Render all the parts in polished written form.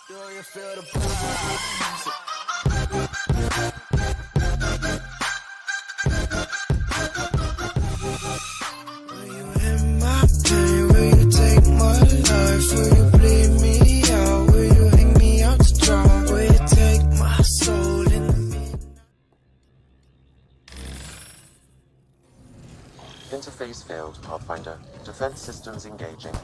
Do you feel the pulse? Will you end my pain? Will you take my life? Will you bleed me out? Will you hang me out to dry? Will you take my soul in the midnight? Interface failed, Pathfinder. Defense systems engaging.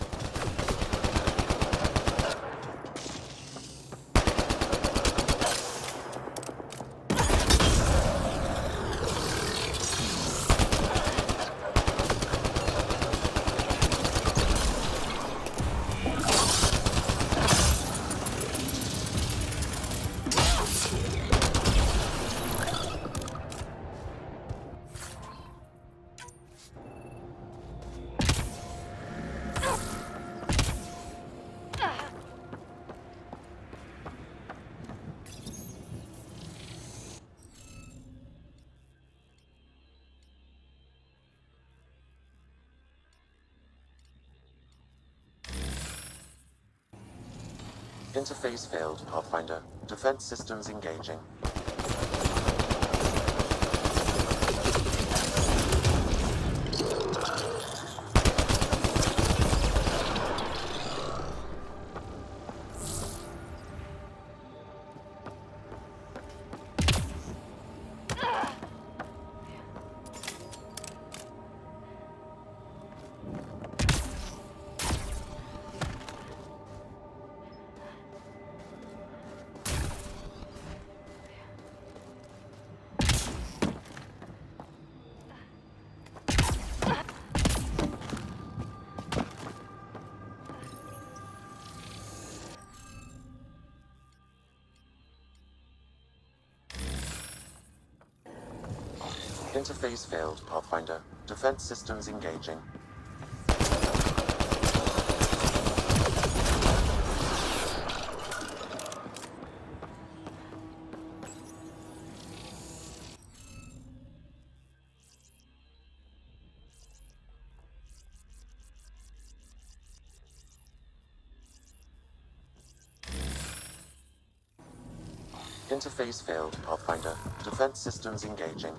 Interface failed, Pathfinder. Defense systems engaging. Interface failed, Pathfinder. Defense systems engaging. Interface failed, Pathfinder. Defense systems engaging.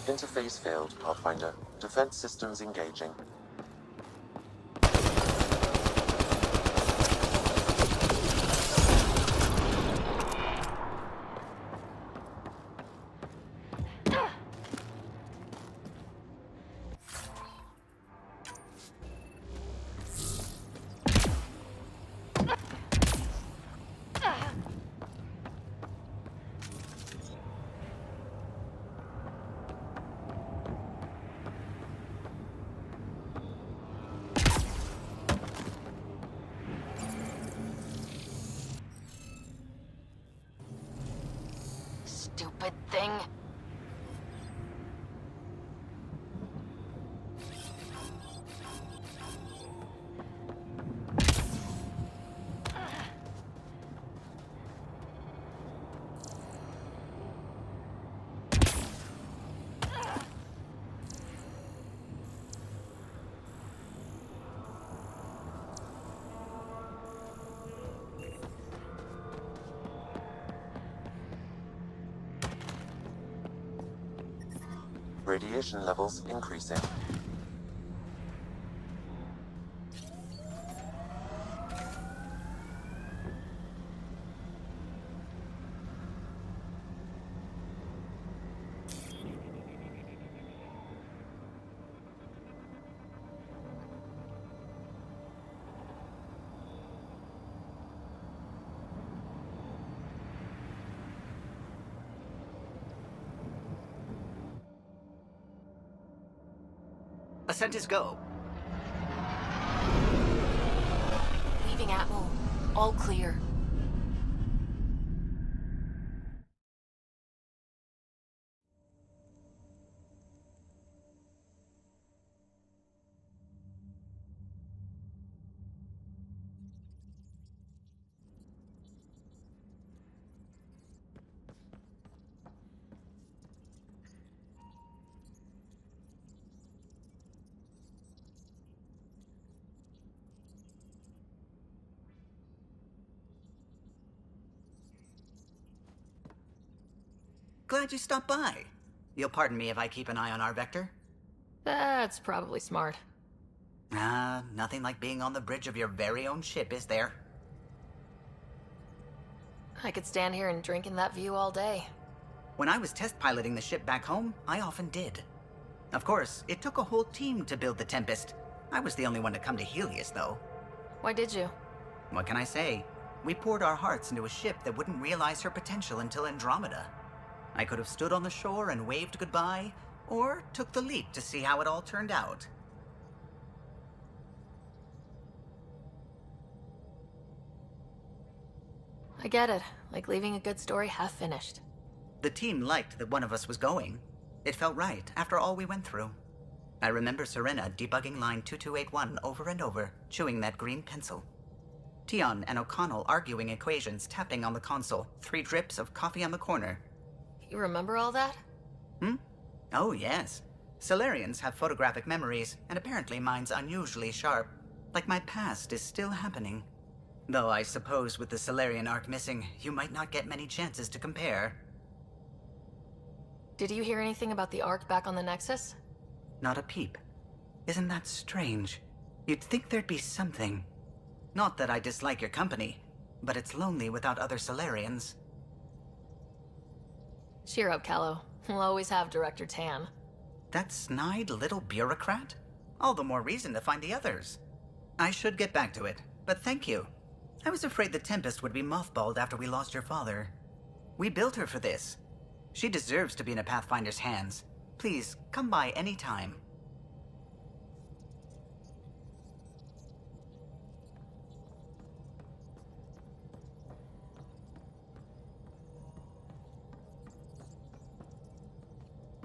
Interface failed, Pathfinder. Defense systems engaging. Stupid thing. Radiation levels increasing. Ascent is go. Leaving Atmo. All clear. Glad you stopped by. You'll pardon me if I keep an eye on our vector? That's probably smart. Nothing like being on the bridge of your very own ship, is there? I could stand here and drink in that view all day. When I was test piloting the ship back home, I often did. Of course, it took a whole team to build the Tempest. I was the only one to come to Helios, though. Why did you? What can I say? We poured our hearts into a ship that wouldn't realize her potential until Andromeda. I could have stood on the shore and waved goodbye, or took the leap to see how it all turned out. I get it. Like leaving a good story half finished. The team liked that one of us was going. It felt right, after all we went through. I remember Serena debugging line 2281 over and over, chewing that green pencil. Tion and O'Connell arguing equations, tapping on the console, 3 drips of coffee on the corner. You remember all that? Oh, yes. Solarians have photographic memories, and apparently mine's unusually sharp. Like my past is still happening. Though I suppose with the Solarian arc missing, you might not get many chances to compare. Did you hear anything about the Ark back on the Nexus? Not a peep. Isn't that strange? You'd think there'd be something. Not that I dislike your company, but it's lonely without other Solarians. Cheer up, Callow. We'll always have Director Tan. That snide little bureaucrat? All the more reason to find the others. I should get back to it, but thank you. I was afraid the Tempest would be mothballed after we lost your father. We built her for this. She deserves to be in a Pathfinder's hands. Please, come by any time.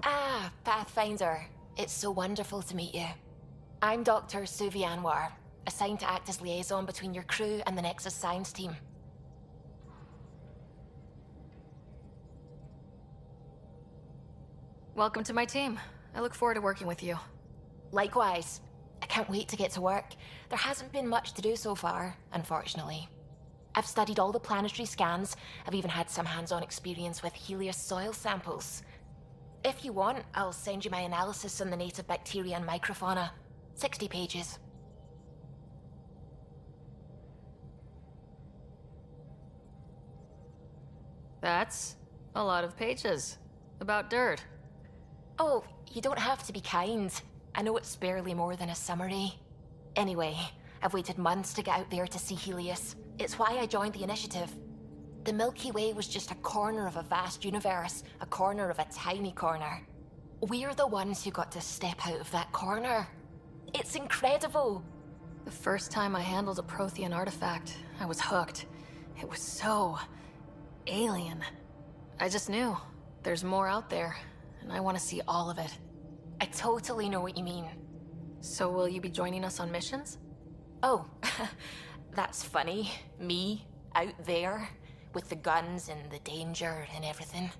Ah, Pathfinder. It's so wonderful to meet you. I'm Dr. Suvi Anwar, assigned to act as liaison between your crew and the Nexus science team. Welcome to my team. I look forward to working with you. Likewise. I can't wait to get to work. There hasn't been much to do so far, unfortunately. I've studied all the planetary scans. I've even had some hands-on experience with Helios soil samples. If you want, I'll send you my analysis on the native bacteria and microfauna. 60 pages. That's a lot of pages. About dirt. Oh, you don't have to be kind. I know it's barely more than a summary. Anyway, I've waited months to get out there to see Helios. It's why I joined the initiative. The Milky Way was just a corner of a vast universe, a corner of a tiny corner. We're the ones who got to step out of that corner. It's incredible. The first time I handled a Prothean artifact, I was hooked. It was so alien. I just knew there's more out there, and I want to see all of it. I totally know what you mean. So will you be joining us on missions? Oh, that's funny. Me, out there, with the guns and the danger and everything.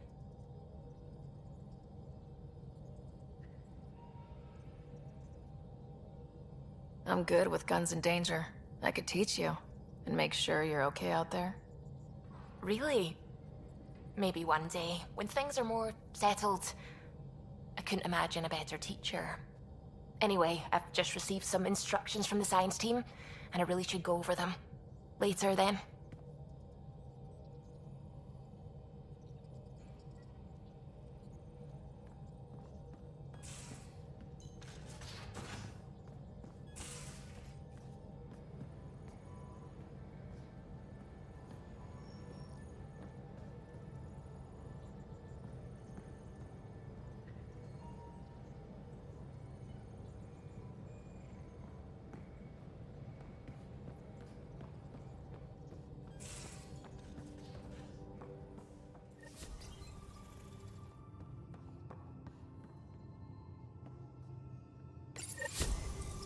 I'm good with guns and danger. I could teach you, and make sure you're okay out there. Really? Maybe one day, when things are more settled. I couldn't imagine a better teacher. Anyway, I've just received some instructions from the science team, and I really should go over them. Later, then.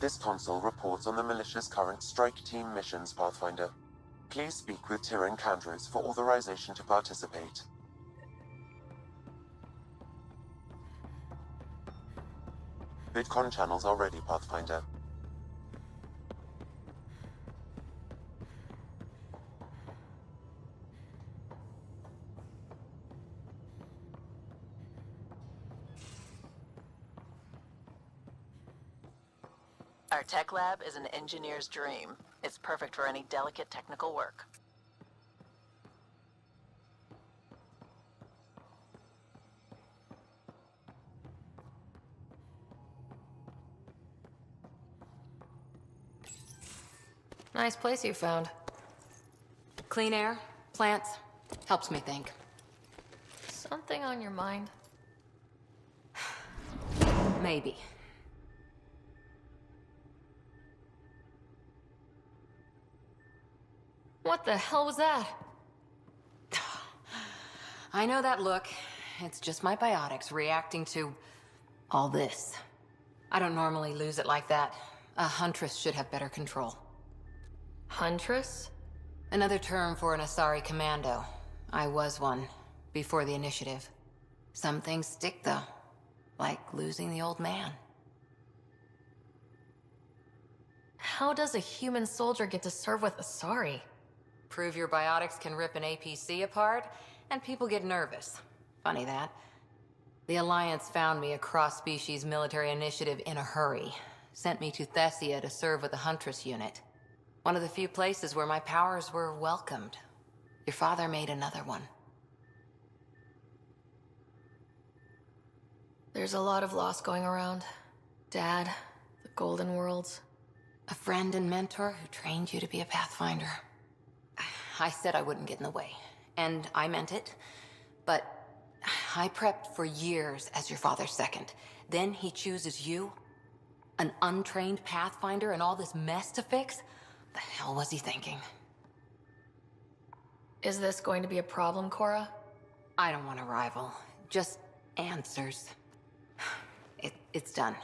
This console reports on the militia's current strike team missions, Pathfinder. Please speak with Tyrion Candros for authorization to participate. VidCon channels are ready, Pathfinder. Our tech lab is an engineer's dream. It's perfect for any delicate technical work. Nice place you found. Clean air, plants, helps me think. Something on your mind? Maybe. What the hell was that? I know that look. It's just my biotics reacting to all this. I don't normally lose it like that. A huntress should have better control. Huntress? Another term for an Asari commando. I was one, before the initiative. Some things stick, though. Like losing the old man. How does a human soldier get to serve with Asari? Prove your biotics can rip an APC apart, and people get nervous. Funny that. The Alliance found me a cross-species military initiative in a hurry. Sent me to Thessia to serve with the Huntress unit. One of the few places where my powers were welcomed. Your father made another one. There's a lot of loss going around. Dad, the Golden Worlds. A friend and mentor who trained you to be a Pathfinder. I said I wouldn't get in the way, and I meant it. But I prepped for years as your father's second. Then he chooses you? An untrained Pathfinder and all this mess to fix? The hell was he thinking? Is this going to be a problem, Cora? I don't want a rival. Just answers. It's done.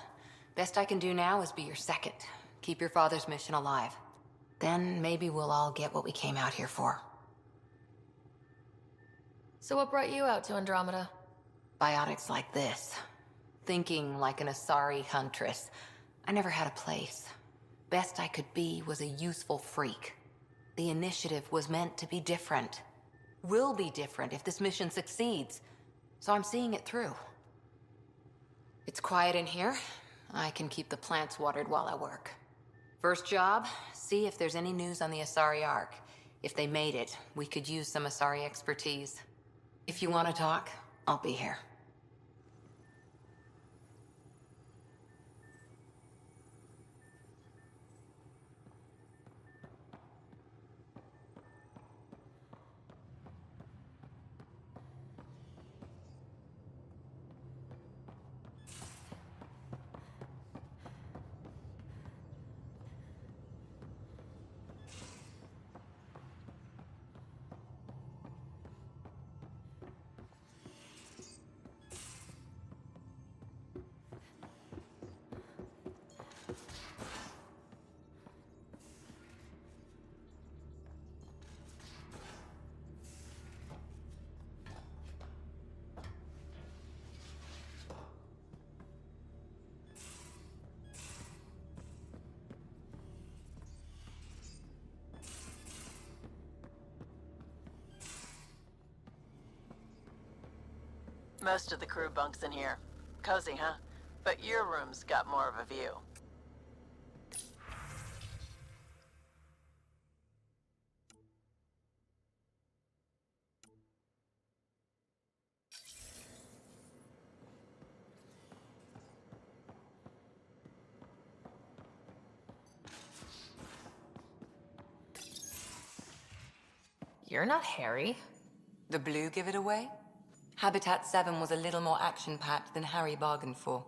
Best I can do now is be your second. Keep your father's mission alive. Then maybe we'll all get what we came out here for. So what brought you out to Andromeda? Biotics like this. Thinking like an Asari huntress. I never had a place. Best I could be was a useful freak. The initiative was meant to be different. Will be different if this mission succeeds. So I'm seeing it through. It's quiet in here. I can keep the plants watered while I work. First job, see if there's any news on the Asari Ark. If they made it, we could use some Asari expertise. If you want to talk, I'll be here. Most of the crew bunks in here. Cozy, huh? But your room's got more of a view. You're not Harry. The blue give it away? Habitat 7 was a little more action-packed than Harry bargained for.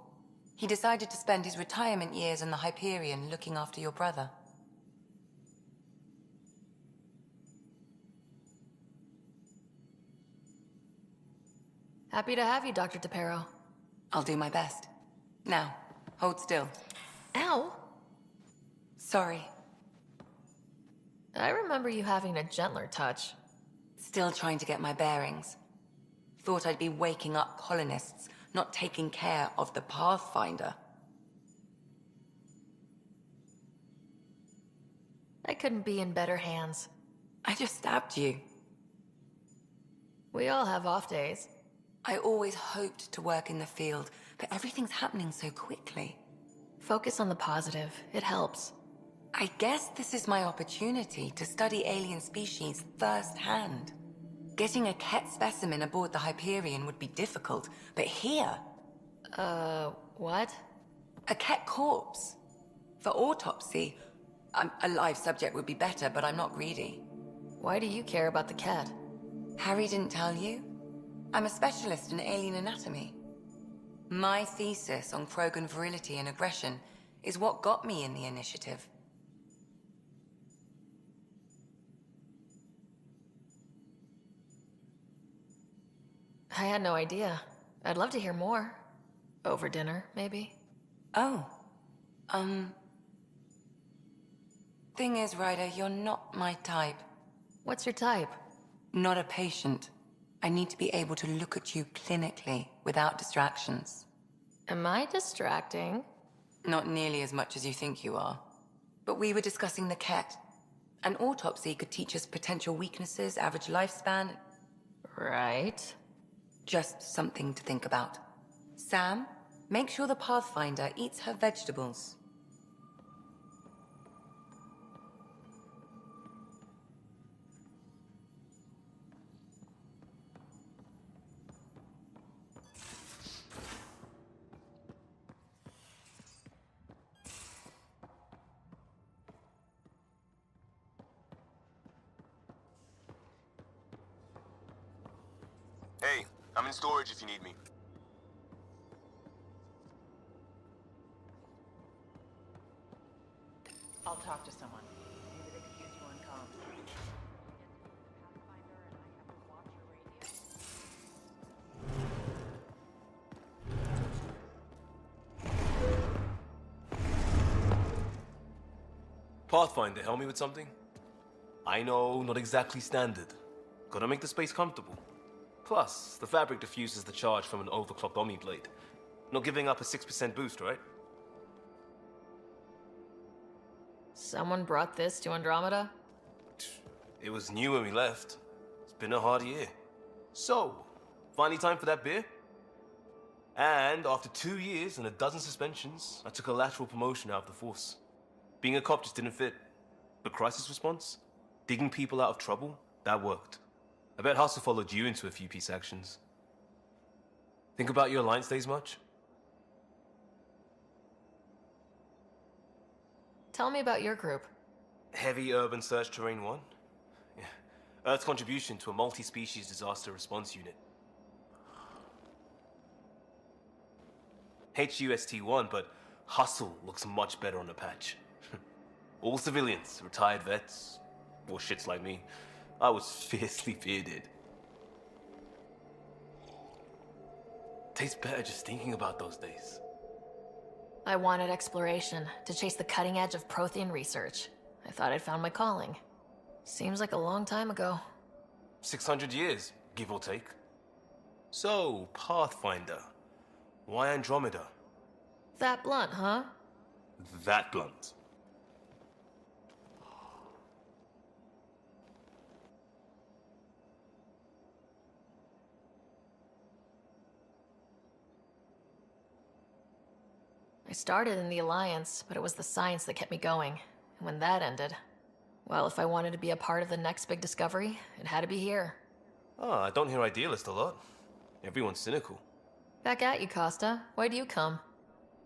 He decided to spend his retirement years in the Hyperion looking after your brother. Happy to have you, Dr. DePero. I'll do my best. Now, hold still. Ow! Sorry. I remember you having a gentler touch. Still trying to get my bearings. Thought I'd be waking up colonists, not taking care of the Pathfinder. I couldn't be in better hands. I just stabbed you. We all have off days. I always hoped to work in the field, but everything's happening so quickly. Focus on the positive. It helps. I guess this is my opportunity to study alien species firsthand. Getting a Ket specimen aboard the Hyperion would be difficult, but here... What? A Ket corpse. For autopsy, a live subject would be better, but I'm not greedy. Why do you care about the cat? Harry didn't tell you? I'm a specialist in alien anatomy. My thesis on Krogan virility and aggression is what got me in the initiative. I had no idea. I'd love to hear more. Over dinner, maybe? Oh. Thing is, Ryder, you're not my type. What's your type? Not a patient. I need to be able to look at you clinically, without distractions. Am I distracting? Not nearly as much as you think you are. But we were discussing the Ket. An autopsy could teach us potential weaknesses, average lifespan. Right. Just something to think about. Sam, make sure the Pathfinder eats her vegetables. Hey, I'm in storage if you need me. I'll talk to someone. Maybe they could use you on comms. Pathfinder, help me with something? I know, not exactly standard. Gotta make the space comfortable. Plus, the fabric diffuses the charge from an overclocked Omni blade. Not giving up a 6% boost, right? Someone brought this to Andromeda? It was new when we left. It's been a hard year. So, finally time for that beer? And after 2 years and a dozen suspensions, I took a lateral promotion out of the force. Being a cop just didn't fit. But crisis response? Digging people out of trouble? That worked. I bet Hustle followed you into a few peace actions. Think about your Alliance days much? Tell me about your group. Heavy Urban Search Terrain 1? Yeah. Earth's contribution to a multi-species disaster response unit. HUST-1, but Hustle looks much better on the patch. All civilians, retired vets, or shits like me. I was fiercely bearded. Tastes better just thinking about those days. I wanted exploration, to chase the cutting edge of Prothean research. I thought I'd found my calling. Seems like a long time ago. 600 years, give or take. So, Pathfinder. Why Andromeda? That blunt, huh? That blunt. I started in the Alliance, but it was the science that kept me going. And when that ended, well, if I wanted to be a part of the next big discovery, it had to be here. Oh, I don't hear idealist a lot. Everyone's cynical. Back at you, Costa. Why do you come?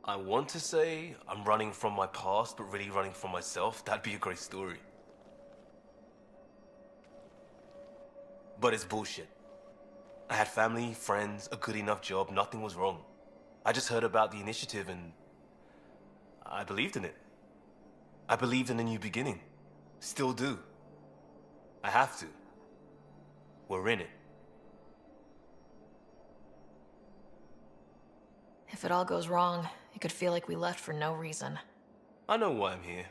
I want to say I'm running from my past, but really running from myself. That'd be a great story. But it's bullshit. I had family, friends, a good enough job, nothing was wrong. I just heard about the initiative and I believed in it. I believed in a new beginning. Still do. I have to. We're in it. If it all goes wrong, it could feel like we left for no reason. I know why I'm here.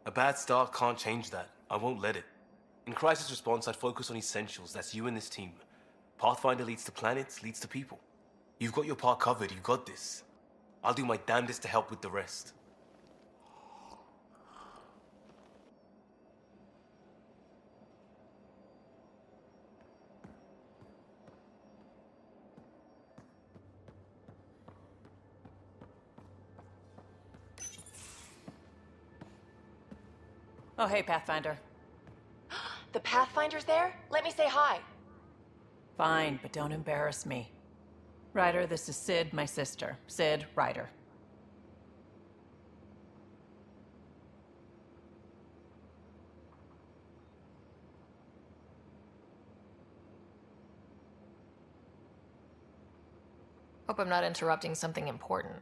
A bad start can't change that. I won't let it. In crisis response, I'd focus on essentials. That's you and this team. Pathfinder leads to planets, leads to people. You've got your part covered. You've got this. I'll do my damnedest to help with the rest. Oh, hey, Pathfinder. The Pathfinder's there? Let me say hi. Fine, but don't embarrass me. Ryder, this is Sid, my sister. Sid, Ryder. Hope I'm not interrupting something important.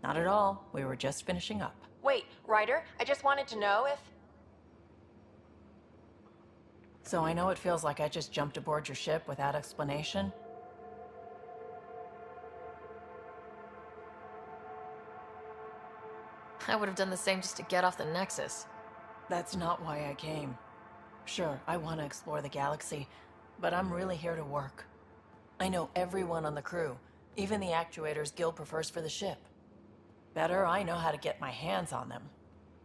Not at all. We were just finishing up. Wait, Ryder, I just wanted to know if... So I know it feels like I just jumped aboard your ship without explanation. I would have done the same just to get off the Nexus. That's not why I came. Sure, I want to explore the galaxy, but I'm really here to work. I know everyone on the crew, even the actuators Gil prefers for the ship. Better, I know how to get my hands on them.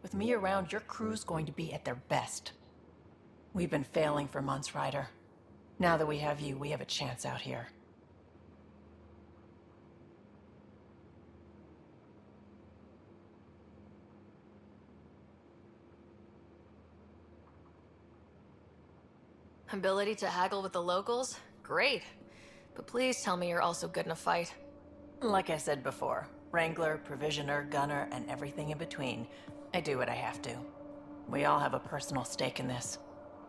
With me around, your crew's going to be at their best. We've been failing for months, Ryder. Now that we have you, we have a chance out here. Ability to haggle with the locals? Great. But please tell me you're also good in a fight. Like I said before, Wrangler, Provisioner, Gunner, and everything in between. I do what I have to. We all have a personal stake in this.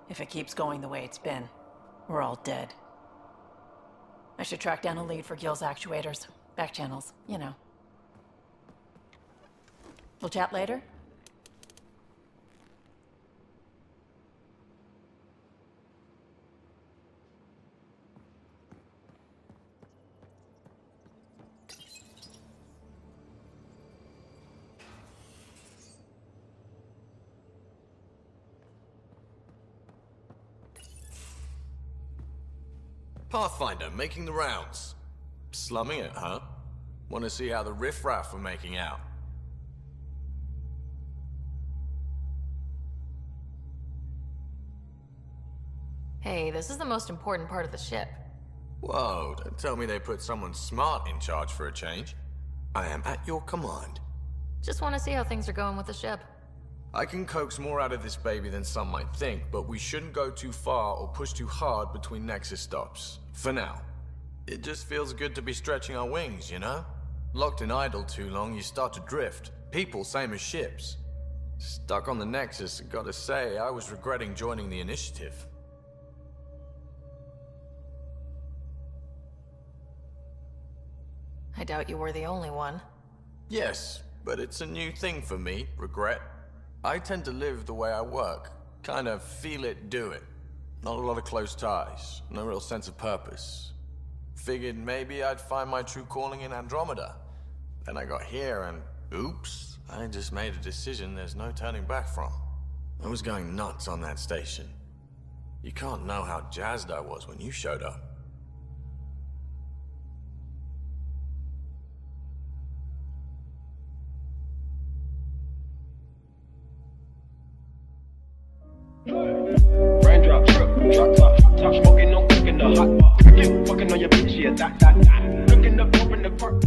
If it keeps going the way it's been, we're all dead. I should track down a lead for Gil's actuators. Back channels, you know. We'll chat later? Pathfinder, making the rounds. Slumming it, huh? Want to see how the riffraff are making out? Hey, this is the most important part of the ship. Whoa, don't tell me they put someone smart in charge for a change. I am at your command. Just want to see how things are going with the ship. I can coax more out of this baby than some might think, but we shouldn't go too far or push too hard between Nexus stops. For now. It just feels good to be stretching our wings, you know? Locked in idle too long, you start to drift. People, same as ships. Stuck on the Nexus, gotta say, I was regretting joining the initiative. I doubt you were the only one. Yes, but it's a new thing for me, regret. I tend to live the way I work. Kind of feel it, do it. Not a lot of close ties, no real sense of purpose. Figured maybe I'd find my true calling in Andromeda. Then I got here and, oops, I just made a decision there's no turning back from. I was going nuts on that station. You can't know how jazzed I was when you showed up. Raindrop, drop top, top smoking, no cooking the hot pot. Fucking on your bitch, yeah, that. Looking up, open the park.